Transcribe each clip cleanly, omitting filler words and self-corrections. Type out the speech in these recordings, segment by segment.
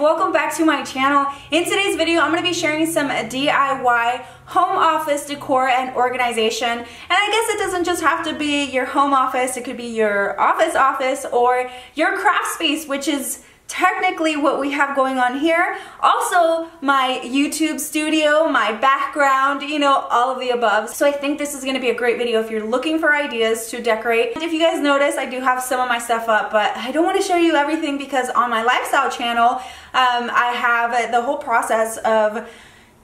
welcome back to my channel. In today's video, I'm going to be sharing some DIY home office decor and organization. And I guess it doesn't just have to be your home office, it could be your office or your craft space, which is technically what we have going on here. Also my YouTube studio, my background, you know, all of the above. So I think this is going to be a great video if you're looking for ideas to decorate. And if you guys notice, I do have some of my stuff up, but I don't want to show you everything because on my lifestyle channel, I have the whole process of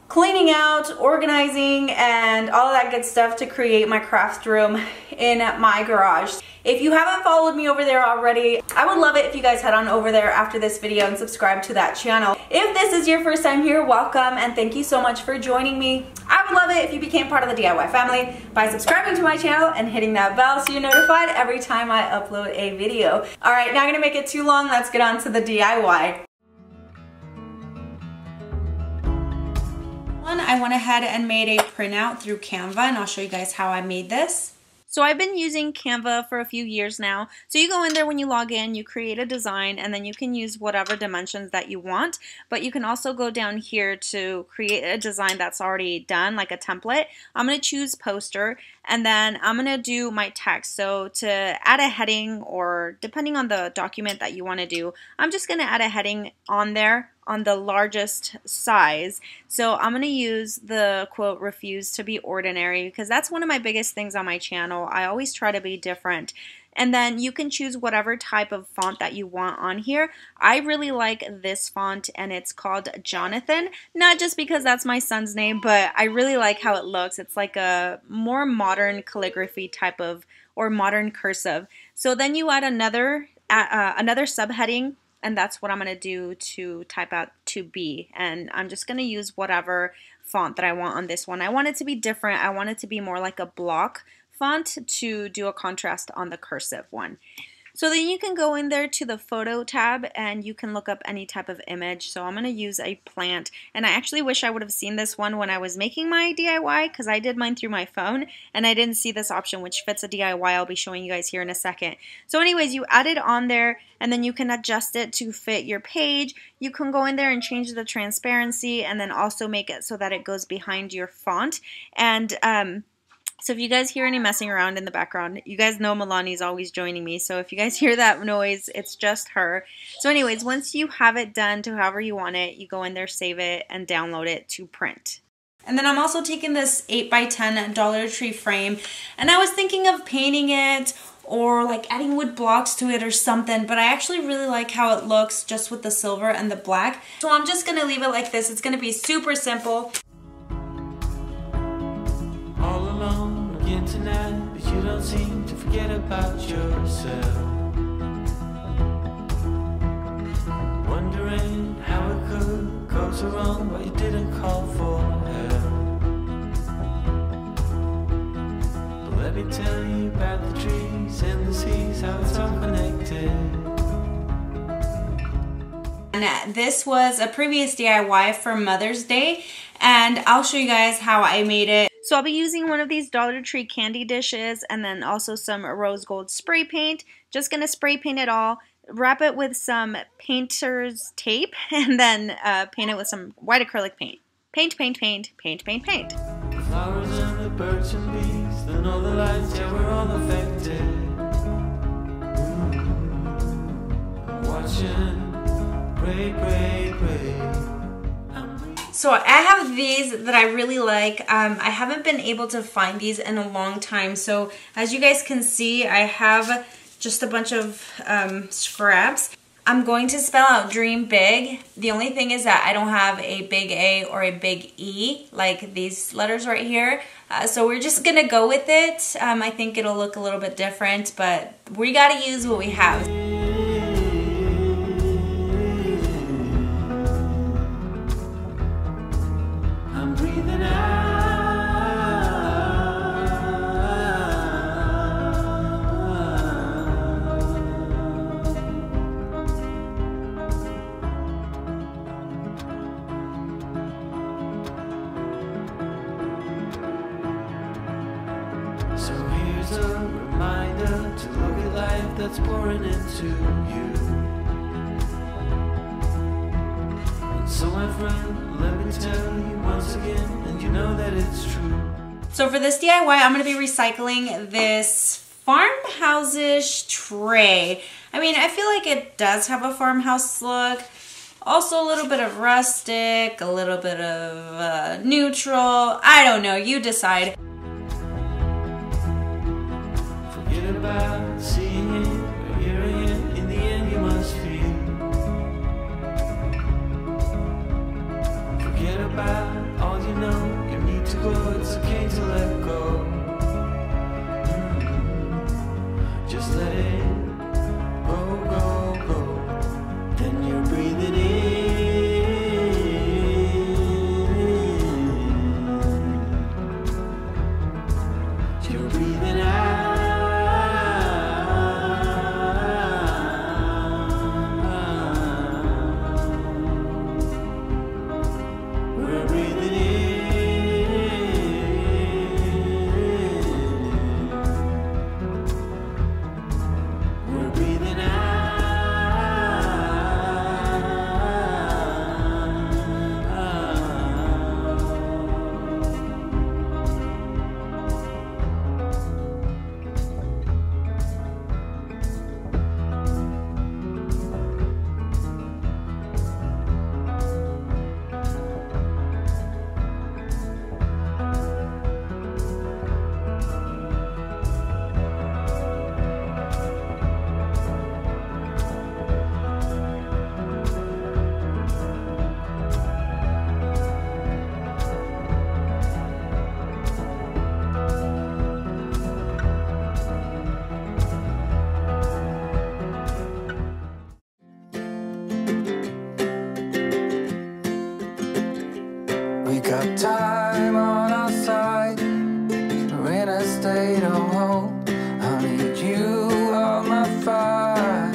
cleaning out, organizing, and all of that good stuff to create my craft room in my garage. If you haven't followed me over there already, I would love it if you guys head on over there after this video and subscribe to that channel. If this is your first time here, welcome and thank you so much for joining me. I would love it if you became part of the DIY family by subscribing to my channel and hitting that bell so you're notified every time I upload a video. Alright, not gonna make it too long, let's get on to the DIY. I went ahead and made a printout through Canva, and I'll show you guys how I made this. So I've been using Canva for a few years now. So you go in there when you log in, you create a design, and then you can use whatever dimensions that you want. But you can also go down here to create a design that's already done, like a template. I'm going to choose poster, and then I'm going to do my text. So to add a heading, or depending on the document that you want to do, I'm just going to add a heading on there on the largest size. So I'm going to use the quote, refuse to be ordinary, because that's one of my biggest things on my channel. I always try to be different. And then you can choose whatever type of font that you want on here. I really like this font, and it's called Jonathan. Not just because that's my son's name, but I really like how it looks. It's like a more modern calligraphy type of, or modern cursive. So then you add another subheading, and that's what I'm going to do to type out to be. And I'm just going to use whatever font that I want on this one. I want it to be different. I want it to be more like a block font to do a contrast on the cursive one. So then you can go in there to the photo tab and you can look up any type of image. So I'm going to use a plant, and I actually wish I would have seen this one when I was making my DIY, because I did mine through my phone and I didn't see this option which fits a DIY. I'll be showing you guys here in a second. So anyways, you add it on there and then you can adjust it to fit your page. You can go in there and change the transparency and then also make it so that it goes behind your font. And so if you guys hear any messing around in the background, you guys know Milani's always joining me. So if you guys hear that noise, it's just her. So anyways, once you have it done to however you want it, you go in there, save it, and download it to print. And then I'm also taking this 8x10 Dollar Tree frame, and I was thinking of painting it or like adding wood blocks to it or something, but I actually really like how it looks just with the silver and the black. So I'm just gonna leave it like this. It's gonna be super simple. All alone again tonight, but you don't seem to forget about yourself. Wondering how it could go so wrong, but you didn't call for help. But let me tell you about the trees and the seas, how it's all connected. And this was a previous DIY for Mother's Day, and I'll show you guys how I made it. So I'll be using one of these Dollar Tree candy dishes and then also some rose gold spray paint. Just going to spray paint it all, wrap it with some painter's tape, and then paint it with some white acrylic paint. Paint, paint, paint, paint, paint, paint. The flowers and the birds and bees, then all the lights, yeah, we're all affected. Watching, pray, pray, pray. So I have these that I really like. I haven't been able to find these in a long time. So as you guys can see, I have just a bunch of scraps. I'm going to spell out dream big. The only thing is that I don't have a big A or a big E, like these letters right here. So we're just gonna go with it. I think it'll look a little bit different, but we gotta use what we have. So here's a reminder to look at life that's pouring into you. So my friend, let me tell you once again, and you know that it's true. So for this DIY, I'm going to be recycling this farmhouse-ish tray. I mean, I feel like it does have a farmhouse look. Also a little bit of rustic, a little bit of neutral. I don't know, you decide. Forget about seeing it or hearing it. In the end, you must feel. Forget about all you know. You need to go. It's okay to let go. Just let it go, go, go. Then you're breathing in. You're breathing out. We're breathing in. We're breathing out. We got time on our side. We're in a state of hope. I need you on my fire.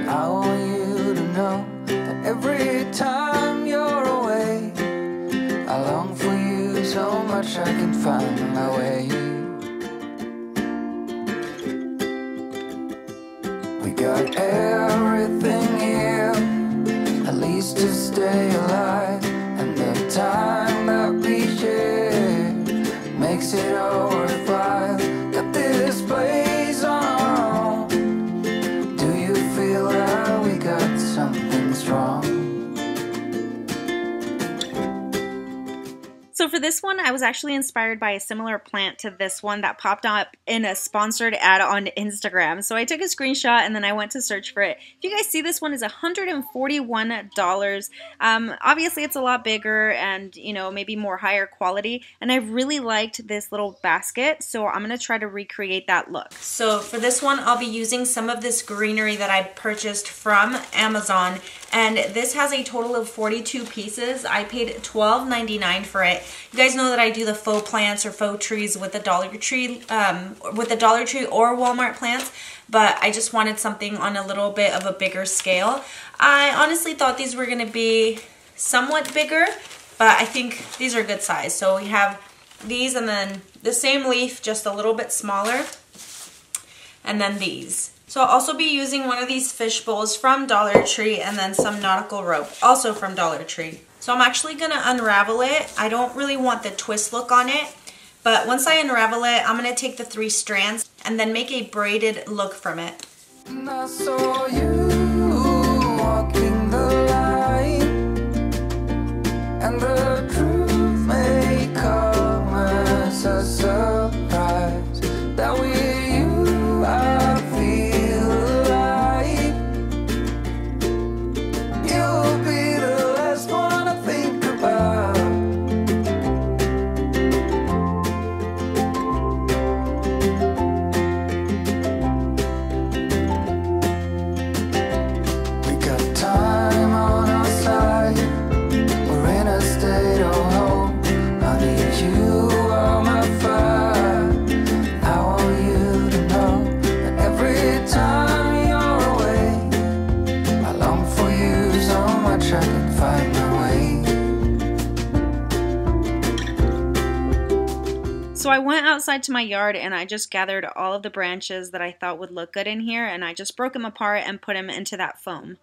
I want you to know that every time you're away, I long for you so much I can find my way. We got everything here, at least to stay alive. And the time that we share makes it all worthwhile. Got this place on our own. Do you feel that we got something strong? So for this one, I was actually inspired by a similar plant to this one that popped up in a sponsored ad on Instagram. So I took a screenshot and then I went to search for it. If you guys see, this one is $141. Obviously it's a lot bigger and, you know, maybe more higher quality. And I really liked this little basket, so I'm gonna try to recreate that look. So for this one, I'll be using some of this greenery that I purchased from Amazon. And this has a total of 42 pieces. I paid $12.99 for it. You guys know that I do the faux plants or faux trees with the Dollar Tree or Walmart plants, but I just wanted something on a little bit of a bigger scale. I honestly thought these were gonna be somewhat bigger, but I think these are good size. So we have these and then the same leaf, just a little bit smaller, and then these. So I'll also be using one of these fish bowls from Dollar Tree and then some nautical rope, also from Dollar Tree. So I'm actually gonna unravel it. I don't really want the twist look on it, but once I unravel it, I'm gonna take the 3 strands and then make a braided look from it. And I saw you walking the line, and the truth may come as a surprise. That with you I feel alive. You'll be the last one I think about. We got time on our side. We're in a state of hope. I need you on my fire. I want you to know that every time you're away, I long for you so much I can find my way. So I went outside to my yard and I just gathered all of the branches that I thought would look good in here, and I just broke them apart and put them into that foam.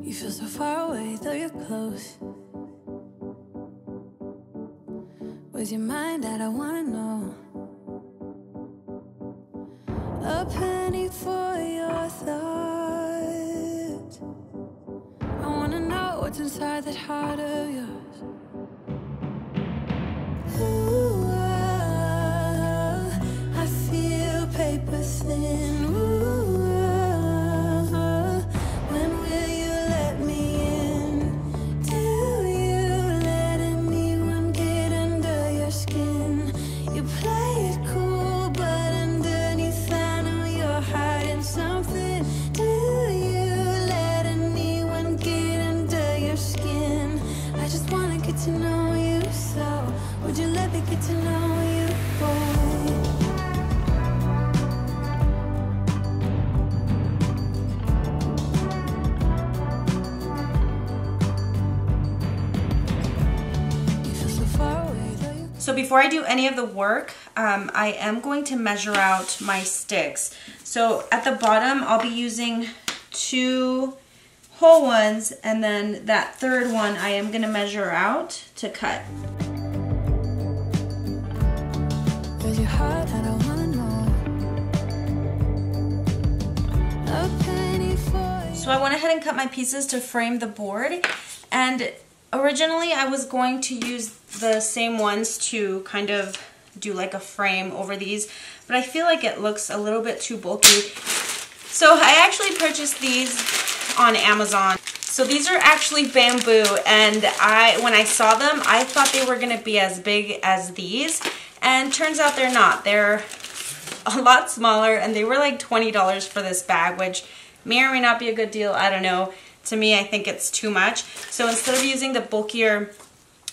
You feel so far away, though you're close. Where's your mind at? I wanna know. A penny for your thoughts. I wanna know what's inside that heart of yours. Ooh, I feel paper thin. Ooh, when will you let me in? Do you let anyone get under your skin? You play it cool, but underneath I know you're hiding something. Do you let anyone get under your skin? I just wanna get to know you, so would you let me get to know you, boy? So before I do any of the work, I am going to measure out my sticks. So at the bottom, I'll be using 2 whole ones, and then that third one I am going to measure out to cut. So I went ahead and cut my pieces to frame the board, and originally I was going to use the same ones to kind of do like a frame over these, but I feel like it looks a little bit too bulky. So I actually purchased these on Amazon. So these are actually bamboo, and when I saw them, I thought they were gonna be as big as these, and turns out they're not. They're a lot smaller, and they were like $20 for this bag, which may or may not be a good deal, I don't know. To me, I think it's too much. So instead of using the bulkier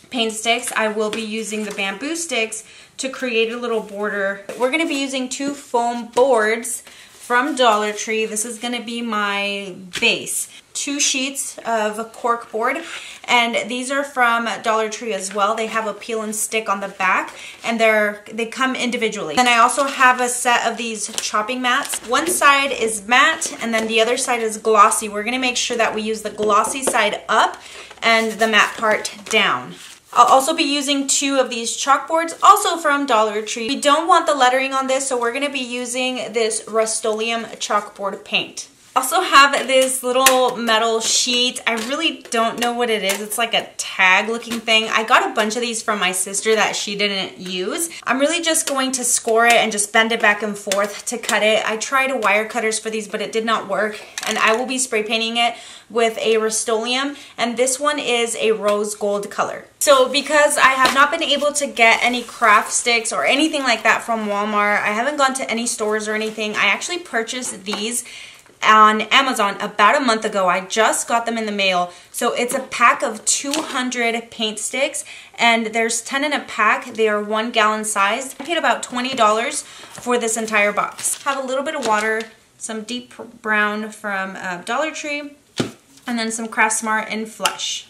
paint sticks, I will be using the bamboo sticks to create a little border. We're gonna be using 2 foam boards from Dollar Tree. This is gonna be my base. 2 sheets of cork board, and these are from Dollar Tree as well. They have a peel and stick on the back, and they come individually. Then I also have a set of these chopping mats. One side is matte, and then the other side is glossy. We're gonna make sure that we use the glossy side up and the matte part down. I'll also be using 2 of these chalkboards, also from Dollar Tree. We don't want the lettering on this, so we're gonna be using this Rust-Oleum chalkboard paint. Also have this little metal sheet. I really don't know what it is. It's like a tag looking thing. I got a bunch of these from my sister that she didn't use. I'm really just going to score it and just bend it back and forth to cut it. I tried wire cutters for these, but it did not work. And I will be spray painting it with a Rust-Oleum, and this one is a rose gold color. So because I have not been able to get any craft sticks or anything like that from Walmart, I haven't gone to any stores or anything, I actually purchased these on Amazon about a month ago. I just got them in the mail. So it's a pack of 200 paint sticks, and there's 10 in a pack. They are 1 gallon sized. I paid about $20 for this entire box. Have a little bit of water, some deep brown from Dollar Tree, and then some Craft Smart in Flush.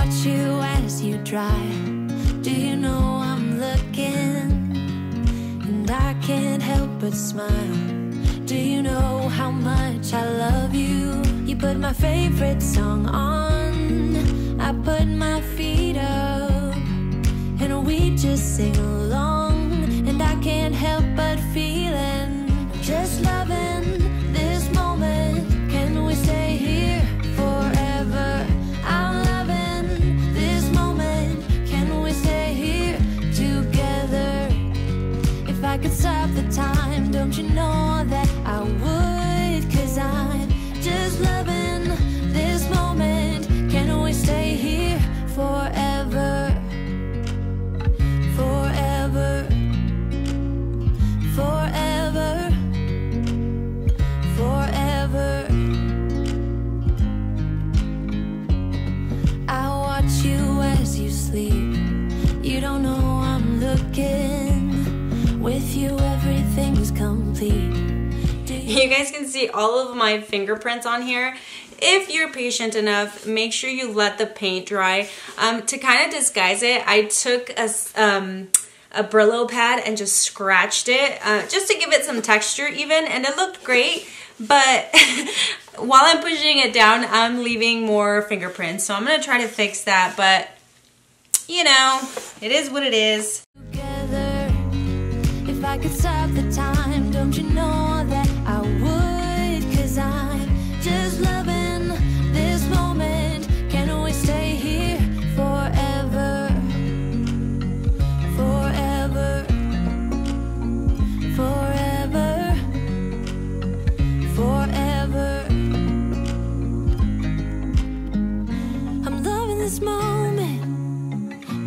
watch you as you drive. Do you know I'm looking? And I can't help but smile. Do you know how much I love you? You put my favorite song on, I put my feet up, and we just sing along. And I can't help but feeling, just loving this moment. Can we stay here forever? I'm loving this moment. Can we stay here together? If I could stop the time, don't you know that I would? 'Cause I'm just loving this moment. Can we stay here forever? Forever. Forever. Forever. I watch you as you sleep. You don't know I'm looking. With you everything's complete. You guys can see all of my fingerprints on here. If you're patient enough, make sure you let the paint dry. To kind of disguise it, I took a Brillo pad and just scratched it just to give it some texture even, and it looked great. But while I'm pushing it down, I'm leaving more fingerprints. So I'm gonna try to fix that, but you know, it is what it is. Together, if I could stop the time, don't you know that I would? 'Cause I'm just loving this moment. Can we stay here forever? Forever. Forever. Forever. I'm loving this moment.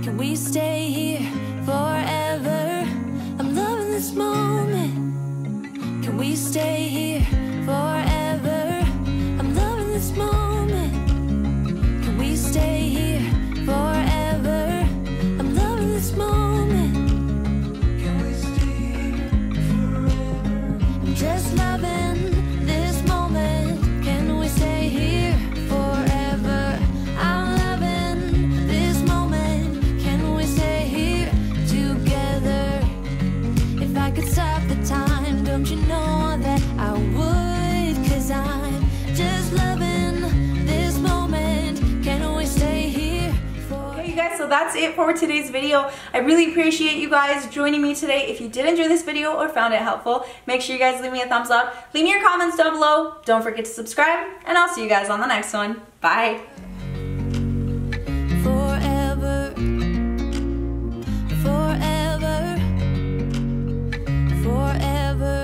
Can we stay here forever? I'm loving this moment. Can we stay here forever? I'm loving this moment. Can we stay here forever? I'm loving this moment. Can we stay here forever? I'm just loving this moment. Can we stay here forever? I'm loving this moment. Can we stay here together? If I could stop the time, don't you know that I would? 'Cause I'm just loving this moment. Can we stay here forever? Okay, you guys, so that's it for today's video. I really appreciate you guys joining me today. If you did enjoy this video or found it helpful, make sure you guys leave me a thumbs up. Leave me your comments down below. Don't forget to subscribe, and I'll see you guys on the next one. Bye. Forever. Forever. Forever.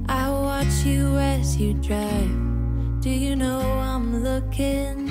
I watch you as you drive. Do you know I'm looking?